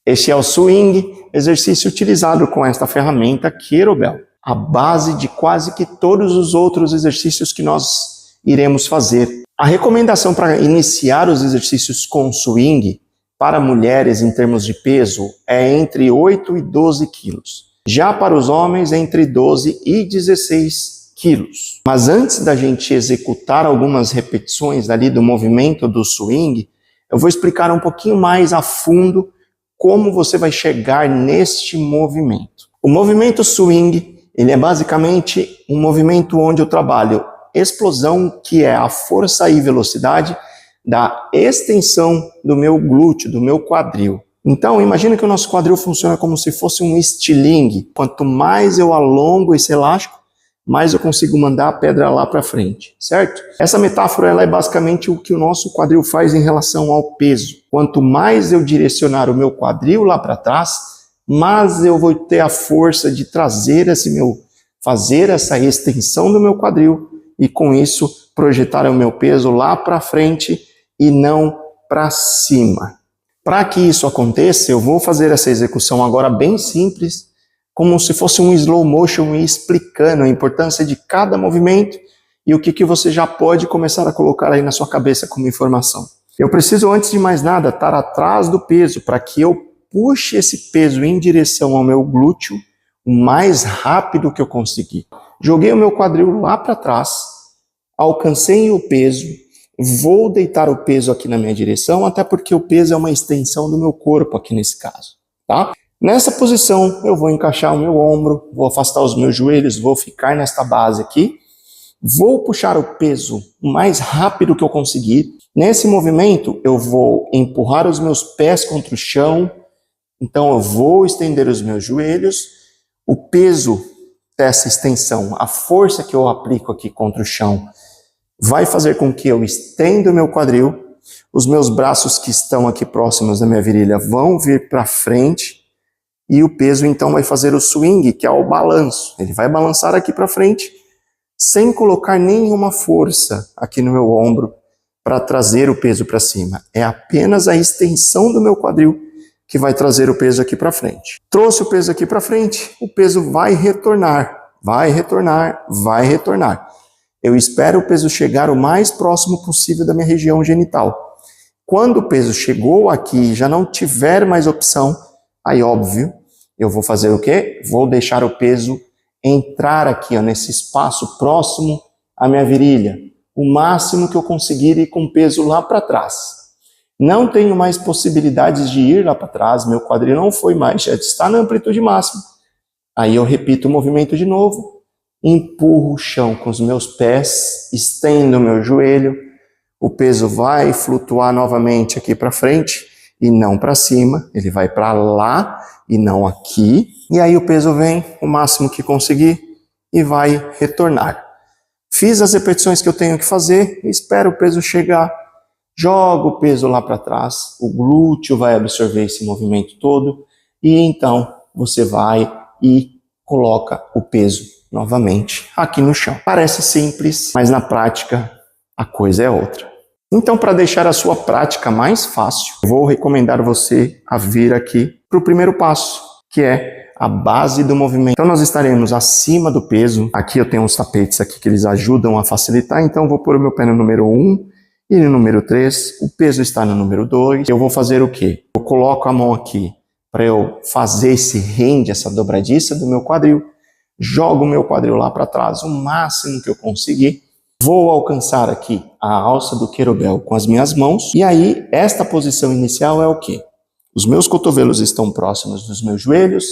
Este é o swing, exercício utilizado com esta ferramenta Kettlebell, a base de quase que todos os outros exercícios que nós iremos fazer. A recomendação para iniciar os exercícios com swing para mulheres em termos de peso é entre 8 e 12 quilos. Já para os homens, entre 12 e 16 quilos. Mas antes da gente executar algumas repetições ali do movimento do swing, eu vou explicar um pouquinho mais a fundo como você vai chegar neste movimento. O movimento swing, ele é basicamente um movimento onde eu trabalho explosão, que é a força e velocidade da extensão do meu glúteo, do meu quadril. Então, imagina que o nosso quadril funciona como se fosse um estilingue. Quanto mais eu alongo esse elástico, mais eu consigo mandar a pedra lá para frente, certo? Essa metáfora ela é basicamente o que o nosso quadril faz em relação ao peso. Quanto mais eu direcionar o meu quadril lá para trás, mais eu vou ter a força de trazer fazer essa extensão do meu quadril e com isso projetar o meu peso lá para frente e não para cima. Para que isso aconteça, eu vou fazer essa execução agora bem simples, como se fosse um slow motion e explicando a importância de cada movimento e o que você já pode começar a colocar aí na sua cabeça como informação. Eu preciso, antes de mais nada, estar atrás do peso para que eu puxe esse peso em direção ao meu glúteo o mais rápido que eu conseguir. Joguei o meu quadril lá para trás, alcancei o peso, vou deitar o peso aqui na minha direção, até porque o peso é uma extensão do meu corpo aqui nesse caso, tá? Nessa posição, eu vou encaixar o meu ombro, vou afastar os meus joelhos, vou ficar nesta base aqui, vou puxar o peso o mais rápido que eu conseguir. Nesse movimento, eu vou empurrar os meus pés contra o chão, então eu vou estender os meus joelhos, o peso dessa extensão, a força que eu aplico aqui contra o chão, vai fazer com que eu estenda o meu quadril, os meus braços que estão aqui próximos da minha virilha vão vir para frente, e o peso então vai fazer o swing, que é o balanço. Ele vai balançar aqui para frente, sem colocar nenhuma força aqui no meu ombro para trazer o peso para cima. É apenas a extensão do meu quadril que vai trazer o peso aqui para frente. Trouxe o peso aqui para frente, o peso vai retornar, vai retornar, vai retornar. Eu espero o peso chegar o mais próximo possível da minha região genital. Quando o peso chegou aqui e já não tiver mais opção, aí óbvio, eu vou fazer o quê? Vou deixar o peso entrar aqui, ó, nesse espaço próximo à minha virilha. O máximo que eu conseguir ir com o peso lá para trás. Não tenho mais possibilidades de ir lá para trás, meu quadril não foi mais, já está na amplitude máxima. Aí eu repito o movimento de novo, empurro o chão com os meus pés, estendo o meu joelho, o peso vai flutuar novamente aqui para frente e não para cima, ele vai para lá e não aqui, e aí o peso vem o máximo que conseguir e vai retornar. Fiz as repetições que eu tenho que fazer, espero o peso chegar, jogo o peso lá para trás, o glúteo vai absorver esse movimento todo, e então você vai e coloca o peso novamente aqui no chão. Parece simples, mas na prática a coisa é outra. Então, para deixar a sua prática mais fácil, vou recomendar você a vir aqui para o primeiro passo, que é a base do movimento. Então, nós estaremos acima do peso. Aqui eu tenho uns tapetes aqui que eles ajudam a facilitar, então vou pôr o meu pé no número 1 e no número 3. O peso está no número 2. Eu vou fazer o quê? Eu coloco a mão aqui para eu fazer esse rende, essa dobradiça do meu quadril. Jogo o meu quadril lá para trás o máximo que eu conseguir. Vou alcançar aqui a alça do Kettlebell com as minhas mãos. E aí, esta posição inicial é o quê? Os meus cotovelos estão próximos dos meus joelhos,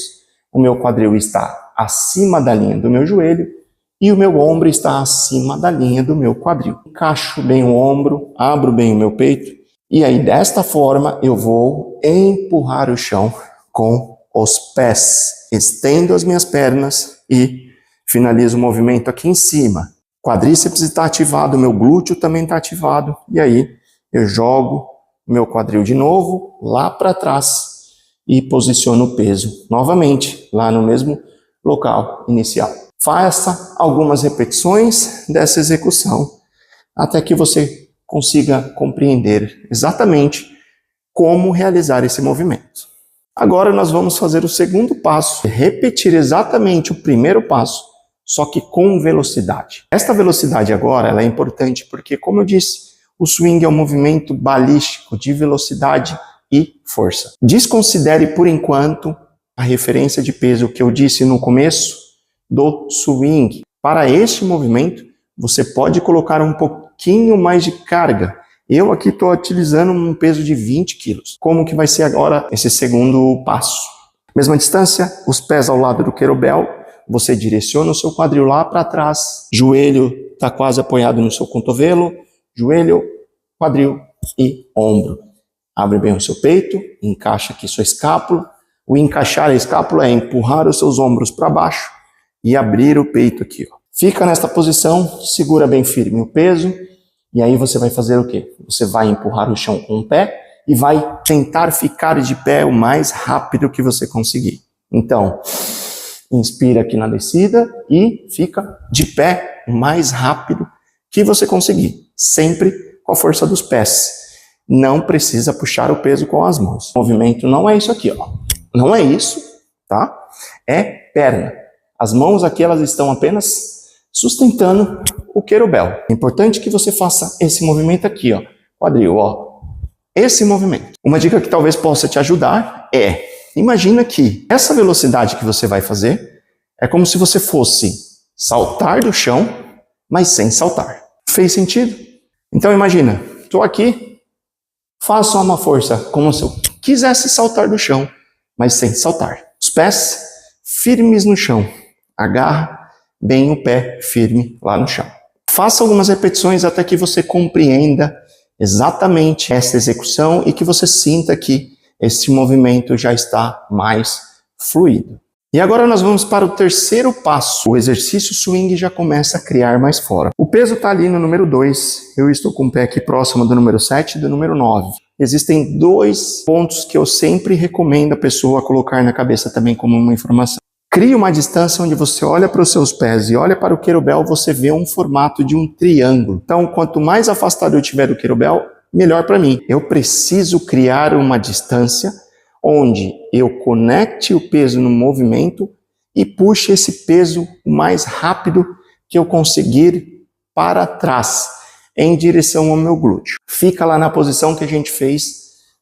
o meu quadril está acima da linha do meu joelho e o meu ombro está acima da linha do meu quadril. Encaixo bem o ombro, abro bem o meu peito e aí, desta forma, eu vou empurrar o chão com os pés. Estendo as minhas pernas e finalizo o movimento aqui em cima. Quadríceps está ativado, meu glúteo também está ativado. E aí eu jogo meu quadril de novo lá para trás e posiciono o peso novamente lá no mesmo local inicial. Faça algumas repetições dessa execução até que você consiga compreender exatamente como realizar esse movimento. Agora nós vamos fazer o segundo passo, repetir exatamente o primeiro passo, só que com velocidade. Esta velocidade agora ela é importante porque, como eu disse, o swing é um movimento balístico de velocidade e força. Desconsidere por enquanto a referência de peso que eu disse no começo do swing. Para este movimento, você pode colocar um pouquinho mais de carga. Eu aqui estou utilizando um peso de 20 quilos. Como que vai ser agora esse segundo passo? Mesma distância, os pés ao lado do kettlebell, você direciona o seu quadril lá para trás, joelho está quase apoiado no seu cotovelo, joelho, quadril e ombro. Abre bem o seu peito, encaixa aqui sua escápula. O encaixar a escápula é empurrar os seus ombros para baixo e abrir o peito aqui. Ó. Fica nesta posição, segura bem firme o peso. E aí você vai fazer o quê? Você vai empurrar o chão com o pé e vai tentar ficar de pé o mais rápido que você conseguir. Então, inspira aqui na descida e fica de pé o mais rápido que você conseguir. Sempre com a força dos pés. Não precisa puxar o peso com as mãos. O movimento não é isso aqui, ó. Não é isso, tá? É perna. As mãos aqui, elas estão apenas sustentando o kettlebell. É importante que você faça esse movimento aqui, ó, quadril, ó. Esse movimento. Uma dica que talvez possa te ajudar é, imagina que essa velocidade que você vai fazer é como se você fosse saltar do chão, mas sem saltar. Fez sentido? Então imagina, estou aqui, faço uma força como se eu quisesse saltar do chão, mas sem saltar. Os pés firmes no chão. Agarra bem o pé firme lá no chão. Faça algumas repetições até que você compreenda exatamente essa execução e que você sinta que esse movimento já está mais fluido. E agora nós vamos para o terceiro passo. O exercício swing já começa a criar mais força. O peso está ali no número 2. Eu estou com o pé aqui próximo do número 7 e do número 9. Existem 2 pontos que eu sempre recomendo a pessoa colocar na cabeça também como uma informação. Crie uma distância onde você olha para os seus pés e olha para o kettlebell, você vê um formato de um triângulo. Então, quanto mais afastado eu tiver do kettlebell, melhor para mim. Eu preciso criar uma distância onde eu conecte o peso no movimento e puxe esse peso o mais rápido que eu conseguir para trás, em direção ao meu glúteo. Fica lá na posição que a gente fez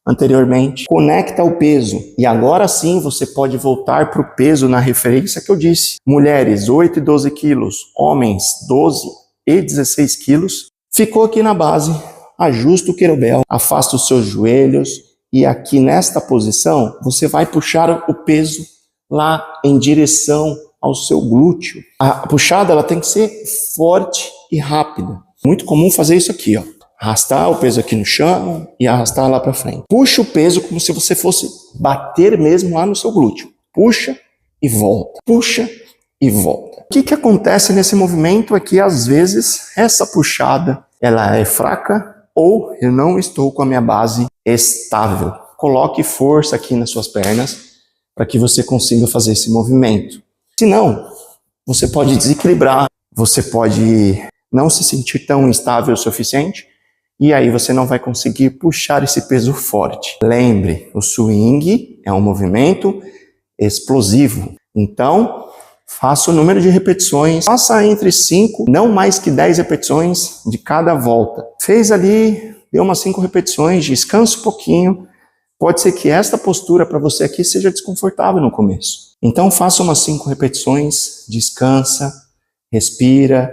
anteriormente, conecta o peso e agora sim você pode voltar para o peso na referência que eu disse. Mulheres 8 e 12 quilos, homens 12 e 16 quilos. Ficou aqui na base, ajusta o kettlebell, afasta os seus joelhos e aqui nesta posição você vai puxar o peso lá em direção ao seu glúteo. A puxada ela tem que ser forte e rápida. Muito comum fazer isso aqui, ó. Arrastar o peso aqui no chão e arrastar lá para frente. Puxa o peso como se você fosse bater mesmo lá no seu glúteo. Puxa e volta. Puxa e volta. O que acontece nesse movimento é que às vezes essa puxada ela é fraca ou eu não estou com a minha base estável. Coloque força aqui nas suas pernas para que você consiga fazer esse movimento. Se não, você pode desequilibrar, você pode não se sentir tão estável o suficiente e aí você não vai conseguir puxar esse peso forte. Lembre, o swing é um movimento explosivo. Então, faça o número de repetições, faça entre 5, não mais que 10 repetições de cada volta. Fez ali, deu umas 5 repetições, descansa um pouquinho. Pode ser que esta postura para você aqui seja desconfortável no começo. Então faça umas 5 repetições, descansa, respira,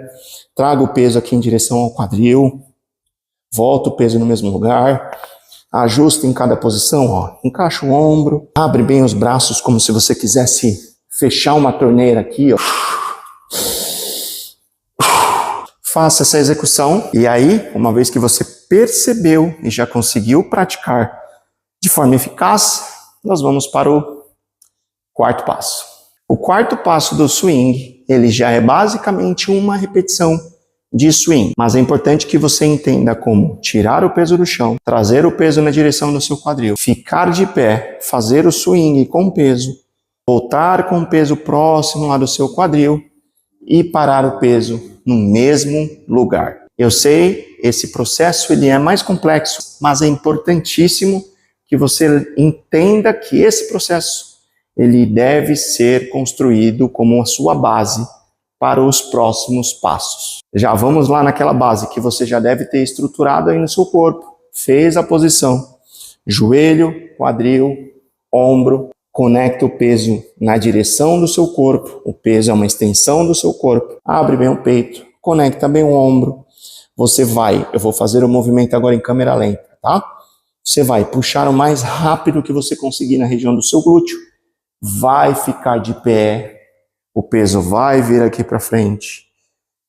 traga o peso aqui em direção ao quadril, volta o peso no mesmo lugar, ajusta em cada posição, ó. Encaixa o ombro, abre bem os braços como se você quisesse fechar uma torneira aqui, ó. Faça essa execução e aí, uma vez que você percebeu e já conseguiu praticar de forma eficaz, nós vamos para o quarto passo. O quarto passo do swing, ele já é basicamente uma repetição de swing, mas é importante que você entenda como tirar o peso do chão, trazer o peso na direção do seu quadril, ficar de pé, fazer o swing com peso, voltar com o peso próximo lá do seu quadril e parar o peso no mesmo lugar. Eu sei, esse processo ele é mais complexo, mas é importantíssimo que você entenda que esse processo ele deve ser construído como a sua base para os próximos passos. Já vamos lá naquela base que você já deve ter estruturado aí no seu corpo. Fez a posição, joelho, quadril, ombro, conecta o peso na direção do seu corpo. O peso é uma extensão do seu corpo. Abre bem o peito, conecta bem o ombro. Eu vou fazer o movimento agora em câmera lenta, tá? Você vai puxar o mais rápido que você conseguir na região do seu glúteo. Vai ficar de pé. O peso vai vir aqui para frente.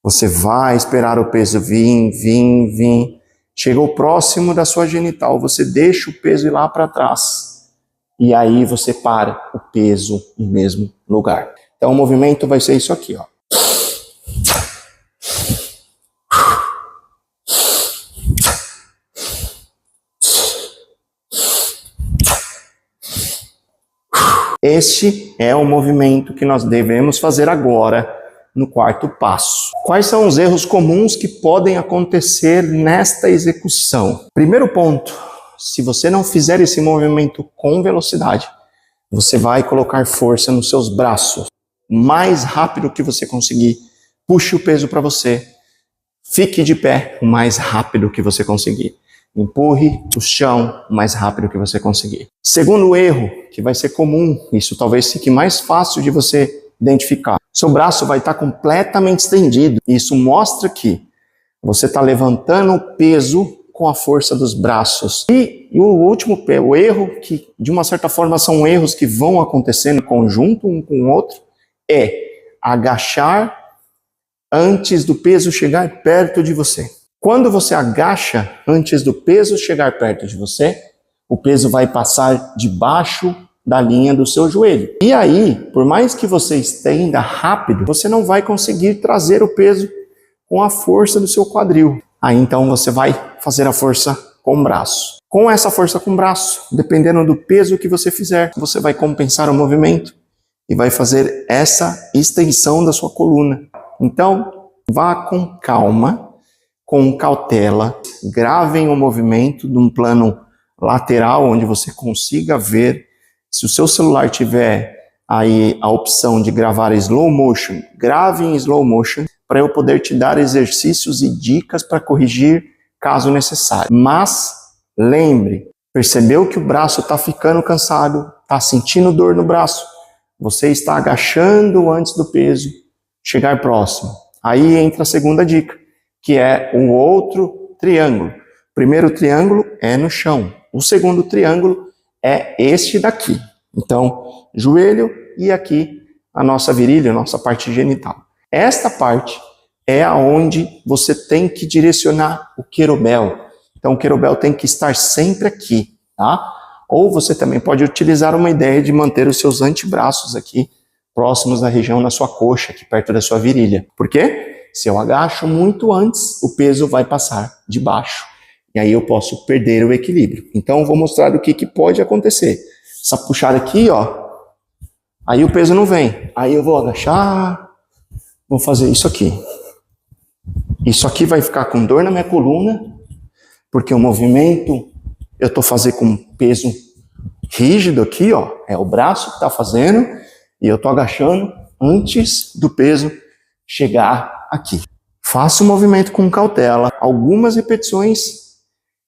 Você vai esperar o peso vir. Chegou próximo da sua genital, você deixa o peso ir lá para trás. E aí você para o peso no mesmo lugar. Então o movimento vai ser isso aqui, ó. Este é o movimento que nós devemos fazer agora no quarto passo. Quais são os erros comuns que podem acontecer nesta execução? Primeiro ponto, se você não fizer esse movimento com velocidade, você vai colocar força nos seus braços. O mais rápido que você conseguir, puxe o peso para você. Fique de pé o mais rápido que você conseguir. Empurre o chão o mais rápido que você conseguir. Segundo erro, que vai ser comum, isso talvez fique mais fácil de você identificar. Seu braço vai estar completamente estendido. Isso mostra que você está levantando o peso com a força dos braços. E o último o erro, que de uma certa forma são erros que vão acontecendo em conjunto um com o outro, é agachar antes do peso chegar perto de você. Quando você agacha antes do peso chegar perto de você, o peso vai passar debaixo da linha do seu joelho. E aí, por mais que você estenda rápido, você não vai conseguir trazer o peso com a força do seu quadril. Aí então você vai fazer a força com o braço. Com essa força com o braço, dependendo do peso que você fizer, você vai compensar o movimento e vai fazer essa extensão da sua coluna. Então, vá com calma, com cautela, gravem o movimento num plano lateral, onde você consiga ver. Se o seu celular tiver aí a opção de gravar slow motion, grave em slow motion, para eu poder te dar exercícios e dicas para corrigir caso necessário. Mas, lembre, percebeu que o braço está ficando cansado, está sentindo dor no braço, você está agachando antes do peso chegar próximo. Aí entra a segunda dica, que é o outro triângulo. O primeiro triângulo é no chão. O segundo triângulo é este daqui. Então, joelho e aqui a nossa virilha, a nossa parte genital. Esta parte é aonde você tem que direcionar o querobel. Então, o querobel tem que estar sempre aqui, tá? Ou você também pode utilizar uma ideia de manter os seus antebraços aqui, próximos da região da sua coxa, aqui perto da sua virilha. Por quê? Se eu agacho muito antes, o peso vai passar de baixo. E aí eu posso perder o equilíbrio. Então, eu vou mostrar o que pode acontecer. Essa puxada aqui, ó. Aí o peso não vem. Aí eu vou agachar. Vou fazer isso aqui. Isso aqui vai ficar com dor na minha coluna. Porque o movimento eu estou fazendo com peso rígido aqui, ó. É o braço que está fazendo. E eu estou agachando antes do peso chegar aqui. Faça o movimento com cautela, algumas repetições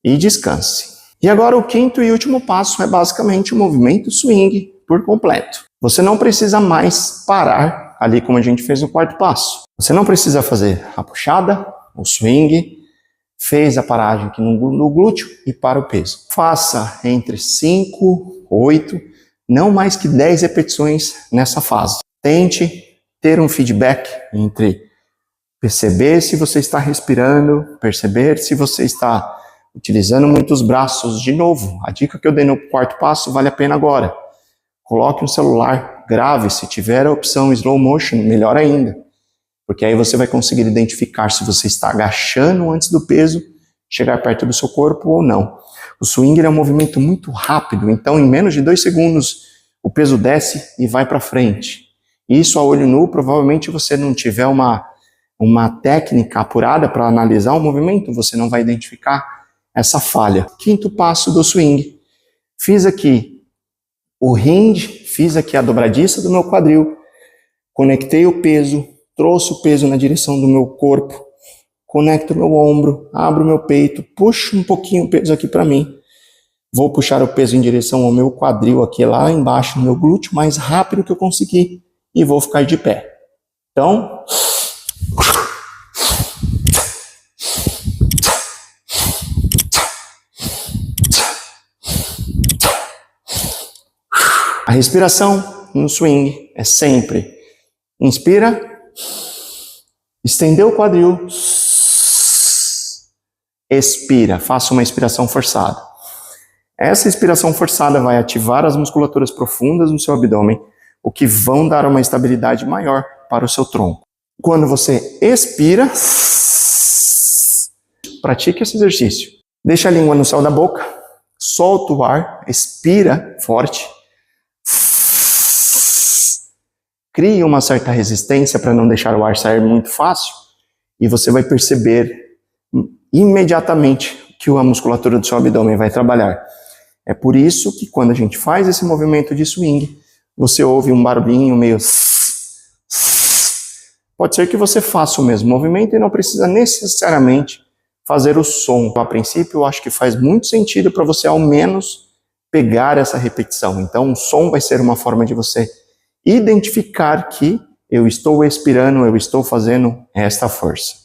e descanse. E agora o quinto e último passo é basicamente o movimento swing por completo. Você não precisa mais parar ali como a gente fez no quarto passo. Você não precisa fazer a puxada, o swing, fez a paragem aqui no glúteo e para o peso. Faça entre 5, 8, não mais que 10 repetições nessa fase. Tente ter um feedback entre perceber se você está respirando, perceber se você está utilizando muitos braços. De novo, a dica que eu dei no quarto passo vale a pena agora. Coloque um celular, grave, se tiver a opção slow motion, melhor ainda. Porque aí você vai conseguir identificar se você está agachando antes do peso chegar perto do seu corpo ou não. O swing é um movimento muito rápido, então em menos de 2 segundos o peso desce e vai para frente. Isso a olho nu, provavelmente você não tiver uma técnica apurada para analisar o movimento, você não vai identificar essa falha. Quinto passo do swing. Fiz aqui o hinge, fiz aqui a dobradiça do meu quadril, conectei o peso, trouxe o peso na direção do meu corpo, conecto o meu ombro, abro o meu peito, puxo um pouquinho o peso aqui para mim. Vou puxar o peso em direção ao meu quadril aqui lá embaixo, no meu glúteo, mais rápido que eu conseguir e vou ficar de pé. Então, a respiração no swing é sempre inspira, estender o quadril, expira, faça uma expiração forçada. Essa expiração forçada vai ativar as musculaturas profundas no seu abdômen, o que vão dar uma estabilidade maior para o seu tronco. Quando você expira, pratique esse exercício. Deixa a língua no céu da boca, solta o ar, expira forte. Crie uma certa resistência para não deixar o ar sair muito fácil e você vai perceber imediatamente que a musculatura do seu abdômen vai trabalhar. É por isso que quando a gente faz esse movimento de swing, você ouve um barulhinho meio... Pode ser que você faça o mesmo movimento e não precisa necessariamente fazer o som. A princípio, eu acho que faz muito sentido para você ao menos pegar essa repetição. Então, o som vai ser uma forma de você identificar que eu estou expirando, eu estou fazendo esta força.